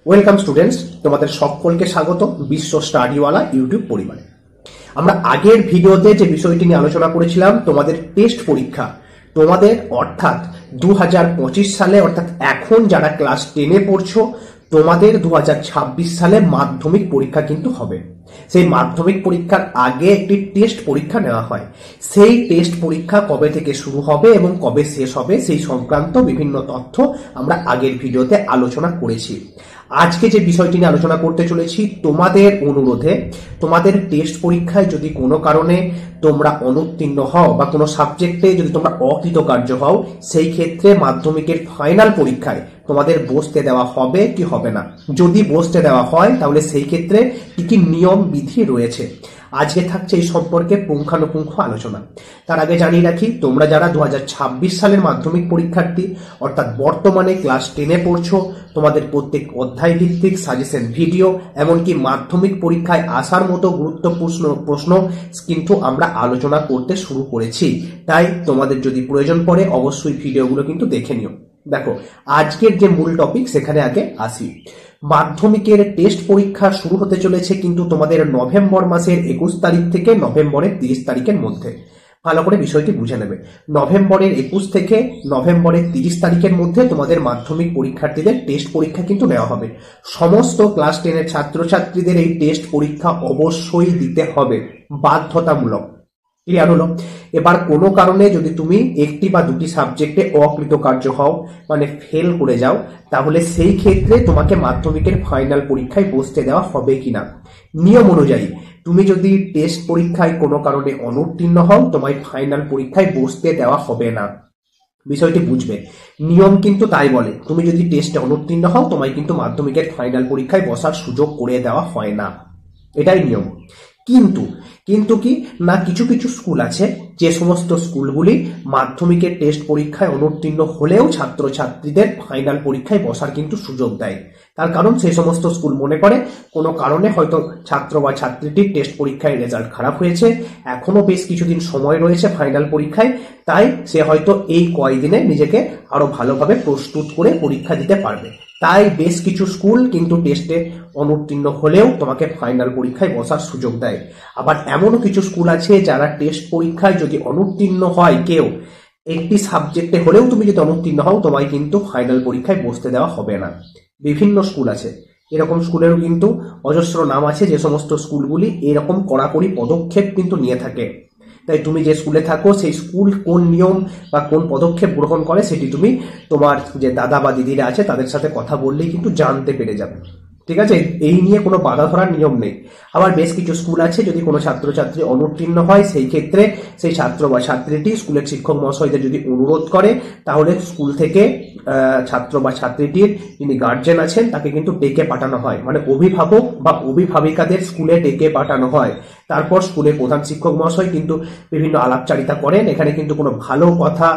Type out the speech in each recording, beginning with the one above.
Welcome students, তোমাদের সকলকে স্বাগত বিশ্ব স্টাডিওয়ালা ইউটিউব পরিবারে। আমরা আগের ভিডিওতে যে বিষয়টি নিয়ে আলোচনা করেছিলাম, তোমাদের টেস্ট পরীক্ষা, তোমাদের অর্থাৎ 2025 সালে, অর্থাৎ এখন যারা ক্লাস 10-এ পড়ছো, তোমাদের 2026 সালে মাধ্যমিক পরীক্ষা কিন্তু হবে। সেই মাধ্যমিক পরীক্ষার আগে একটি টেস্ট পরীক্ষা নেওয়া হয়। সেই টেস্ট পরীক্ষা কবে থেকে শুরু হবে এবং কবে শেষ হবে সেই সংক্রান্ত বিভিন্ন তথ্য আমরা আগের ভিডিওতে আলোচনা করেছি। আজকে যে বিষয়টি নিয়ে আলোচনা করতে চলেছি, তোমাদের অনুরোধে তোমাদের টেস্ট পরীক্ষায় যদি কোনো কারণে তোমরা অনুত্তীর্ণ হও বা কোনো সাবজেক্টে যদি তোমরা অকৃতকার্য হও, সেই ক্ষেত্রে মাধ্যমিকের ফাইনাল পরীক্ষায় তোমাদের বসতে দেওয়া হবে কি হবে না। যদি বসতে দেওয়া হয় তাহলে সেই ক্ষেত্রে কি কি নিয়ম বিধি রয়েছে, আজকে থাকছে এই সম্পর্কে পুঙ্খানুপুঙ্খ আলোচনা। তার আগে জানিয়ে রাখি, তোমরা যারা 2026 সালের মাধ্যমিক পরীক্ষার্থী, অর্থাৎ বর্তমানে ক্লাস 10-এ পড়ছো, তোমাদের প্রত্যেক অধ্যায় ভিত্তিক সাজেশন ভিডিও, এমনকি মাধ্যমিক পরীক্ষায় আসার মতো গুরুত্বপূর্ণ প্রশ্ন কিন্তু আমরা আলোচনা করতে শুরু করেছি। তাই তোমাদের যদি প্রয়োজন পড়ে অবশ্যই ভিডিওগুলো কিন্তু দেখে নিও। দেখো, আজকের যে মূল টপিক সেখানে আগে আসি। মাধ্যমিকের টেস্ট পরীক্ষা শুরু হতে চলেছে কিন্তু তোমাদের নভেম্বর মাসের 21 তারিখ থেকে নভেম্বরের 30 তারিখের মধ্যে। ভালো করে বিষয়টি বুঝে নেবে। নভেম্বরের 21 থেকে নভেম্বরের 30 তারিখের মধ্যে তোমাদের মাধ্যমিক পরীক্ষার্থীদের টেস্ট পরীক্ষা কিন্তু নেওয়া হবে। সমস্ত ক্লাস 10-এর ছাত্রছাত্রীদের এই টেস্ট পরীক্ষা অবশ্যই দিতে হবে, বাধ্যতামূলক। ক্লিয়ার হলো? এবার কোনো কারণে যদি তুমি একটি বা দুটি সাবজেক্টে অকৃতকার্য হও, মানে ফেল করে যাও, তাহলে সেই ক্ষেত্রে তোমাকে মাধ্যমিকের ফাইনাল পরীক্ষায় বসতে দেওয়া হবে কিনা। নিয়ম অনুযায়ী তুমি যদি টেস্ট পরীক্ষায় কোনো কারণে অনুত্তীর্ণ হও, তোমায় ফাইনাল পরীক্ষায় বসতে দেওয়া হবে না। বিষয়টি বুঝবে, নিয়ম কিন্তু তাই বলে। তুমি যদি টেস্টে অনুত্তীর্ণ হও, তোমায় কিন্তু মাধ্যমিকের ফাইনাল পরীক্ষায় বসার সুযোগ করে দেওয়া হয় না, এটাই নিয়ম। কিন্তু কি না, কিছু কিছু স্কুল আছে যে সমস্ত স্কুলগুলি মাধ্যমিকের টেস্ট পরীক্ষায় অনুত্তীর্ণ হলেও ছাত্রছাত্রীদের ফাইনাল পরীক্ষায় বসার কিন্তু সুযোগ দেয়। তার কারণ সেই সমস্ত স্কুল মনে করে কোনো কারণে হয়তো ছাত্র বা ছাত্রীটির টেস্ট পরীক্ষায় রেজাল্ট খারাপ হয়েছে, এখনো বেশ কিছুদিন সময় রয়েছে ফাইনাল পরীক্ষায়, তাই সে হয়তো এই কয়দিনে নিজেকে আরো ভালোভাবে প্রস্তুত করে পরীক্ষা দিতে পারবে। তাই বেশ কিছু স্কুল কিন্তু টেস্টে অনুত্তীর্ণ হলেও তোমাকে ফাইনাল পরীক্ষায় বসার সুযোগ দেয়। আবার এমনও কিছু স্কুল আছে যারা টেস্ট পরীক্ষায় যদি অনুত্তীর্ণ হয় কেউ, একটি সাবজেক্টে হলেও তুমি যদি অনুত্তীর্ণ হও, তোমায় কিন্তু ফাইনাল পরীক্ষায় বসতে দেওয়া হবে না। বিভিন্ন স্কুল আছে, এরকম স্কুলেরও কিন্তু অজস্র নাম আছে, যে সমস্ত স্কুলগুলি এরকম কড়াকড়ি পদক্ষেপ কিন্তু নিয়ে থাকে। তাই তুমি যে স্কুলে থাকো সেই স্কুল কোন নিয়ম বা কোন পদক্ষেপ গ্রহণ করে সেটি তুমি তোমার যে দাদা বা দিদিরা আছে তাদের সাথে কথা বললেই কিন্তু জানতে পেরে যাবে। ঠিক আছে, এই নিয়ে কোনো বাধা ধরার নিয়ম নেই। আবার বেশ কিছু স্কুল আছে, যদি কোনো ছাত্রছাত্রী অনুত্তীর্ণ হয় সেই ক্ষেত্রে সেই ছাত্র বা ছাত্রীটি স্কুলের শিক্ষক মহাশয়দের যদি অনুরোধ করে, তাহলে স্কুল থেকে ছাত্র বা ছাত্রীটির যিনি গার্জেন আছেন তাকে কিন্তু ডেকে পাঠানো হয়, মানে অভিভাবক বা অভিভাবিকাদের স্কুলে ডেকে পাঠানো হয়। তারপর স্কুলের প্রধান শিক্ষক মহাশয় কিন্তু বিভিন্ন আলাপচারিতা করেন। এখানে কিন্তু কোনো ভালো কথা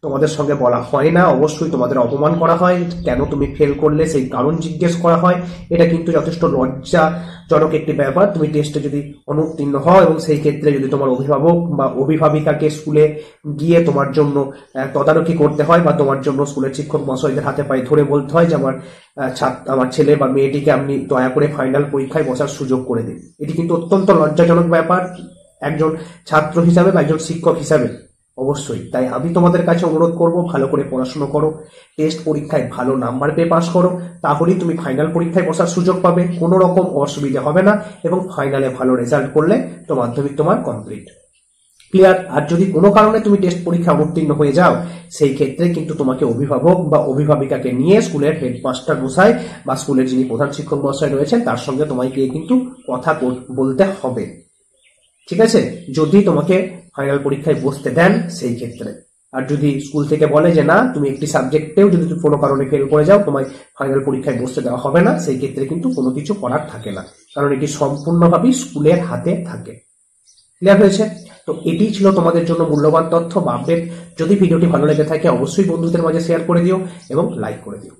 তোমাদের সঙ্গে বলা হয় না, অবশ্যই তোমাদের অপমান করা হয়, কেন তুমি ফেল করলে সেই কারণ জিজ্ঞেস করা হয়। এটা কিন্তু যথেষ্ট লজ্জাজনক একটি ব্যাপার। তুমি টেস্টে যদি অনুত্তীর্ণ হও এবং সেই ক্ষেত্রে যদি তোমার অভিভাবক বা অভিভাবিকাকে স্কুলে গিয়ে তোমার জন্য তদারকি করতে হয়, বা তোমার জন্য স্কুলের শিক্ষক মহাশয়দের হাতে পায়ে ধরে বলতে হয় যে আমার ছেলে বা মেয়েটিকে আপনি দয়া করে ফাইনাল পরীক্ষায় বসার সুযোগ করে দিন, এটি কিন্তু অত্যন্ত লজ্জাজনক ব্যাপার একজন ছাত্র হিসাবে বা একজন শিক্ষক হিসাবে। অবশ্যই তাই আমি তোমাদের কাছে অনুরোধ করব, ভালো করে পড়াশোনা করো, টেস্ট পরীক্ষায় ভালো নাম্বার পেয়ে পাস করো, তাহলেই তুমি ফাইনাল পরীক্ষায় বসার সুযোগ পাবে, কোনো রকম অসুবিধা হবে না, এবং ফাইনালে ভালো রেজাল্ট করলে তো মাধ্যমিক তোমার কমপ্লিট। ক্লিয়ার? আর যদি কোনো কারণে তুমি টেস্ট পরীক্ষা অবতীর্ণ হয়ে যাও, সেই ক্ষেত্রে কিন্তু তোমাকে অভিভাবক বা অভিভাবিকাকে নিয়ে স্কুলের হেডমাস্টার মশাই বা স্কুলের যিনি প্রধান শিক্ষক মশাই রয়েছেন তার সঙ্গে তোমাকে কিন্তু কথা বলতে হবে। ঠিক আছে, যদি তোমাকে ফাইনাল পরীক্ষায় বসতে দেন সেই ক্ষেত্রে। আর যদি স্কুল থেকে বলে যে না, তুমি একটি সাবজেক্টেও যদি কোনো কারণে ফেল করে যাও, তোমায় ফাইনাল পরীক্ষায় বসতে দেওয়া হবে না, সেই ক্ষেত্রে কিন্তু কোনো কিছু করার থাকে না, কারণ এটি সম্পূর্ণভাবেই স্কুলের হাতে থাকে। ক্লিয়ার হয়েছে? তো এটি ছিল তোমাদের জন্য মূল্যবান তথ্য বা আপডেট। যদি ভিডিওটি ভালো লেগে থাকে অবশ্যই বন্ধুদের মাঝে শেয়ার করে দিও এবং লাইক করে দিও।